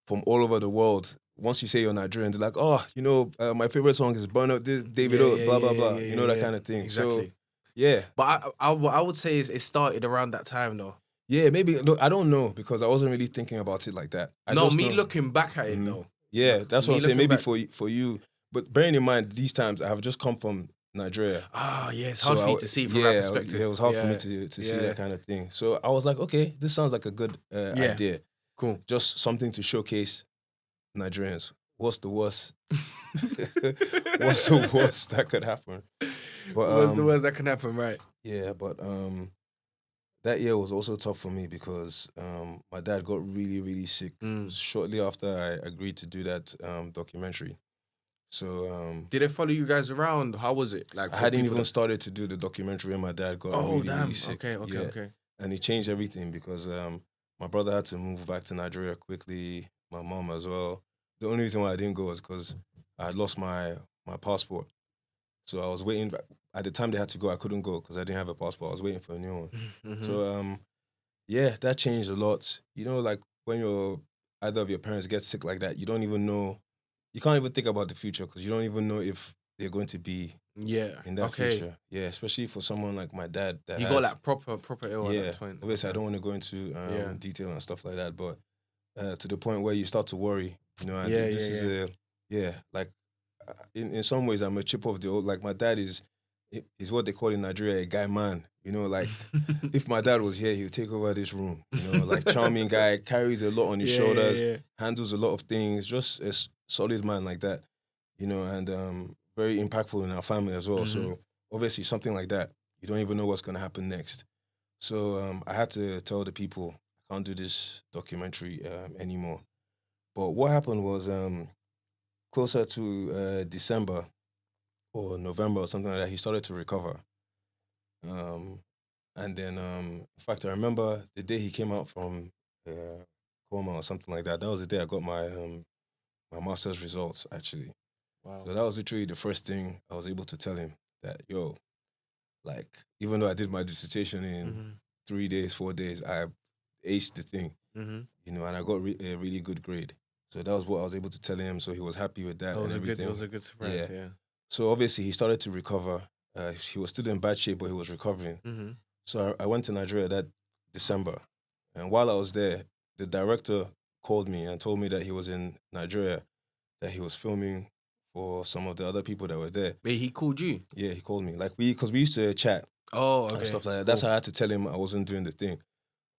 from all over the world. Once you say you're Nigerian, they're like, oh, my favorite song is Burn Up David O, blah, blah, blah. That kind of thing. Exactly. So, yeah. But what I would say is it started around that time though. Yeah, maybe, look, I don't know because I wasn't really thinking about it like that. Looking back at it though. Yeah, Like, that's what I'm saying. Maybe back- for you, but bearing in mind these times I have just come from Nigeria. Yeah, it's hard for you to see from that perspective. It was hard for me to see that kind of thing. So I was like, okay, this sounds like a good idea. Cool. Just something to showcase Nigerians. What's the worst? What's the worst that could happen? But What's the worst that can happen, right? Yeah, but that year was also tough for me because my dad got really, really sick shortly after I agreed to do that documentary. So did they follow you guys around? How was it? Like I hadn't even started to do the documentary when my dad got really sick. Okay. And it changed everything because my brother had to move back to Nigeria quickly. My mom as well. The only reason why I didn't go was because I had lost my passport. So I was waiting. At the time they had to go, I couldn't go because I didn't have a passport. I was waiting for a new one. So that changed a lot. Like when either of your parents get sick like that, you don't even know. You can't even think about the future because you don't even know if they're going to be in that future. Yeah, especially for someone like my dad. That got like proper ill at that point. Obviously, I don't want to go into detail and stuff like that, but to the point where you start to worry, like in some ways, I'm a chip of the old. Like my dad is what they call in Nigeria a guy man. Like if my dad was here, he would take over this room. Like charming guy, carries a lot on his shoulders, handles a lot of things, just a solid man like that. And very impactful in our family as well. So obviously something like that, you don't even know what's going to happen next. So I had to tell the people, I can't do this documentary anymore. But what happened was closer to December or November or something like that, he started to recover. And then, in fact, I remember the day he came out from coma or something like that. That was the day I got my master's results, actually. Wow. So that was literally the first thing I was able to tell him that, like, even though I did my dissertation in 3 days, 4 days, I aced the thing, and I got a really good grade. So that was what I was able to tell him. So he was happy with that and everything. It was a good surprise, yeah. So obviously he started to recover. He was still in bad shape, but he was recovering. So I went to Nigeria that December. And while I was there, the director called me and told me that he was in Nigeria, that he was filming for some of the other people that were there. Wait, he called you? Yeah, he called me. Like because we used to chat. Oh, okay. And stuff like that. Cool. That's how I had to tell him I wasn't doing the thing.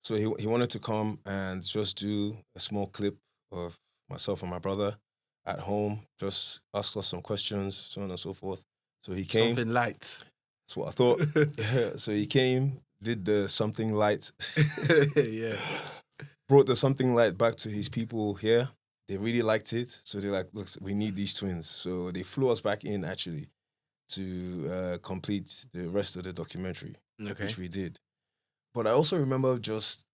So he wanted to come and just do a small clip of myself and my brother at home, just ask us some questions, so on and so forth. So he came. Something light. That's what I thought. So he came, did the something light. Yeah. Brought the something light back to his people here. They really liked it. So they're like, look, we need these twins. So they flew us back in, actually, to complete the rest of the documentary, which we did. But I also remember just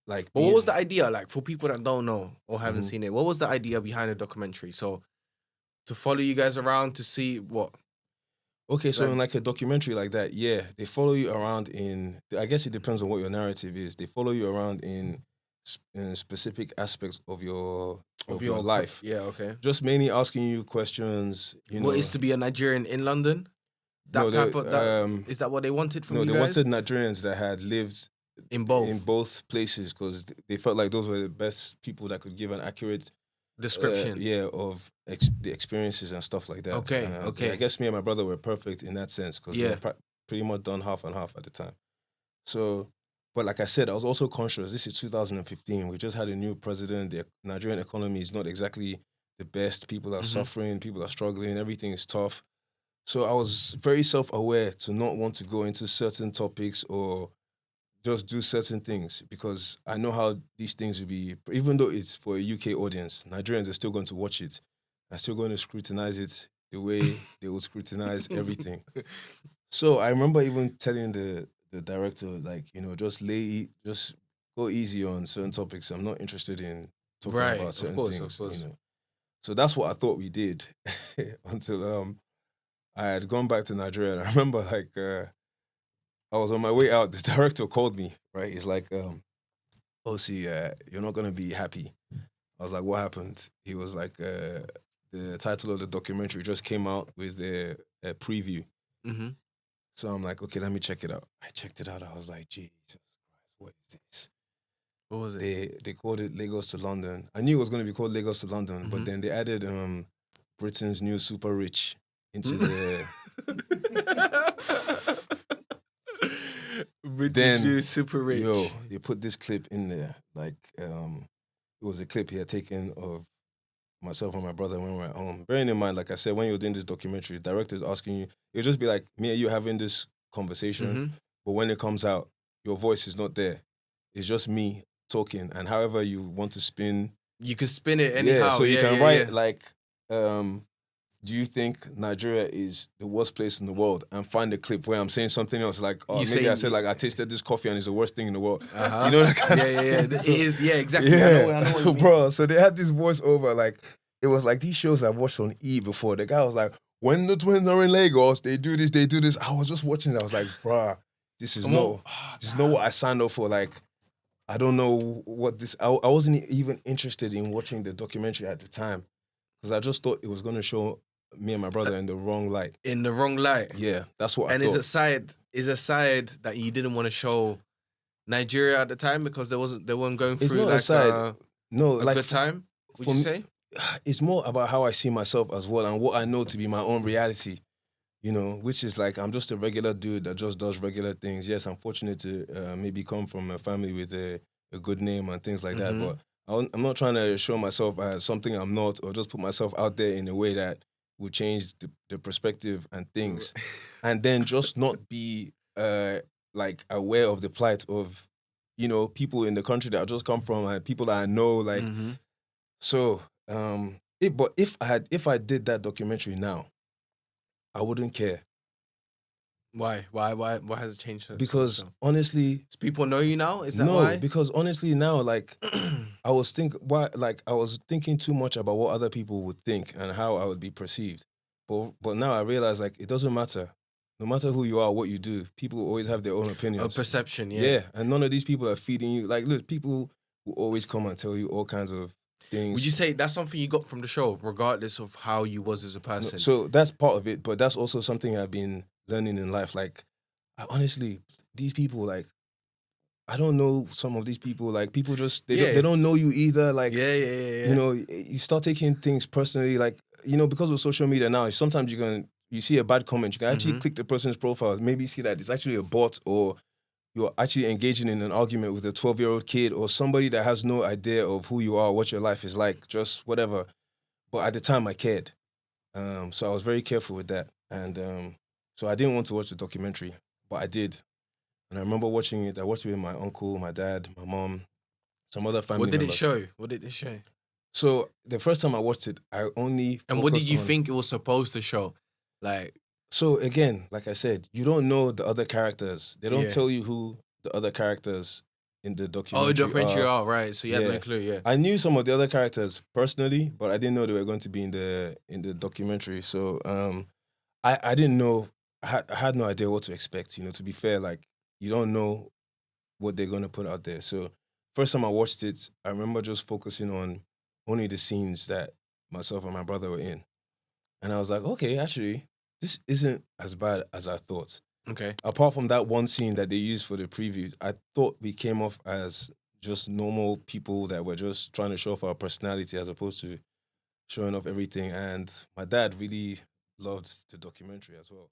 like... But what was the idea, like, for people that don't know or haven't seen it? What was the idea behind the documentary? So to follow you guys around to see what? Okay, so in like a documentary like that, yeah, they follow you around in... I guess it depends on what your narrative is. They follow you around in specific aspects of your life. Yeah, okay. Just mainly asking you questions, What is to be a Nigerian in London? Is that what they wanted from you guys? No, they wanted Nigerians that had lived in both places because they felt like those were the best people that could give an accurate description. Of the experiences and stuff like that. Okay. I guess me and my brother were perfect in that sense because we had pretty much done half and half at the time. So But like I said, I was also conscious. This is 2015. We just had a new president. The Nigerian economy is not exactly the best. People are suffering. People are struggling. Everything is tough. So I was very self-aware to not want to go into certain topics or just do certain things because I know how these things will be. Even though it's for a UK audience, Nigerians are still going to watch it. Are still going to scrutinize it the way they would scrutinize everything. So I remember even telling the director, like, just go easy on certain topics. I'm not interested in talking Right, about of certain course, things. of course. So that's what I thought we did until I had gone back to Nigeria. And I remember I was on my way out. The director called me. Right, he's like, "Ocee, you're not gonna be happy." I was like, "What happened?" He was like, "The title of the documentary just came out with a preview." Mm-hmm. So I'm like, okay, let me check it out. I checked it out. I was like, Jesus Christ, what is this? What was it? They called it Lagos to London. I knew it was going to be called Lagos to London, but then they added Britain's new super rich into the. British new super rich. Yo, they put this clip in there. Like, it was a clip he had taken of myself and my brother when we were at home. Bearing in mind, like I said, when you're doing this documentary, the director's asking you, it'll just be like me and you having this conversation, but when it comes out, your voice is not there. It's just me talking, and however you want to spin. You can spin it anyhow. Yeah, so you can write like, do you think Nigeria is the worst place in the world? And find a clip where I'm saying something else, like, oh, maybe I said like I tasted this coffee and it's the worst thing in the world. You know, that kind of. It is. Yeah, exactly. Yeah, I know what you mean. bro. So they had this voiceover, like it was like these shows I've watched on E before. The guy was like, when the twins are in Lagos, they do this, they do this. I was just watching it. I was like, bruh, this is not what I signed up for. Like, I don't know what this. I wasn't even interested in watching the documentary at the time because I just thought it was going to show me and my brother in the wrong light. In the wrong light. Yeah, that's what I thought. And is a side that you didn't want to show Nigeria at the time because they weren't going through like a good time? Would you say? It's more about how I see myself as well and what I know to be my own reality. You know, which is like I'm just a regular dude that just does regular things. Yes, I'm fortunate to maybe come from a family with a good name and things like that. But I'm not trying to show myself as something I'm not, or just put myself out there in a way that will change the perspective and things, and then just not be like aware of the plight of people in the country that I just come from and people that I know. Like, so but if I did that documentary now, I wouldn't care. Why has it changed? Because honestly, does people know you now? Is that why? No, because honestly now, like I was thinking too much about what other people would think and how I would be perceived. But now I realize like it doesn't matter. No matter who you are, what you do, people always have their own opinions. A perception, yeah. Yeah, and none of these people are feeding you. Like, look, people will always come and tell you all kinds of things. Would you say that's something you got from the show, regardless of how you was as a person? So that's part of it, but that's also something I've been learning in life. Like, honestly, these people, like, I don't know some of these people. Like, people just they don't know you either. Like, yeah. You know, you start taking things personally. Like, because of social media now, sometimes you see a bad comment, you can actually click the person's profile, maybe see that it's actually a bot, or you're actually engaging in an argument with a 12-year-old kid or somebody that has no idea of who you are, what your life is like, just whatever. But at the time, I cared. So I was very careful with that. And so I didn't want to watch the documentary, but I did. And I remember watching it. I watched it with my uncle, my dad, my mom, some other family members. What did it show? So the first time I watched it, I only And what did you think it was supposed to show? Like, so again, like I said, you don't know the other characters. They don't tell you who the other characters in the documentary documentary are, right? So you had no clue, yeah. I knew some of the other characters personally, but I didn't know they were going to be in the documentary. So I didn't know. I had no idea what to expect. To be fair, like you don't know what they're going to put out there. So first time I watched it, I remember just focusing on only the scenes that myself and my brother were in. And I was like, okay, actually, this isn't as bad as I thought. Okay. Apart from that one scene that they used for the preview, I thought we came off as just normal people that were just trying to show off our personality as opposed to showing off everything. And my dad really loved the documentary as well.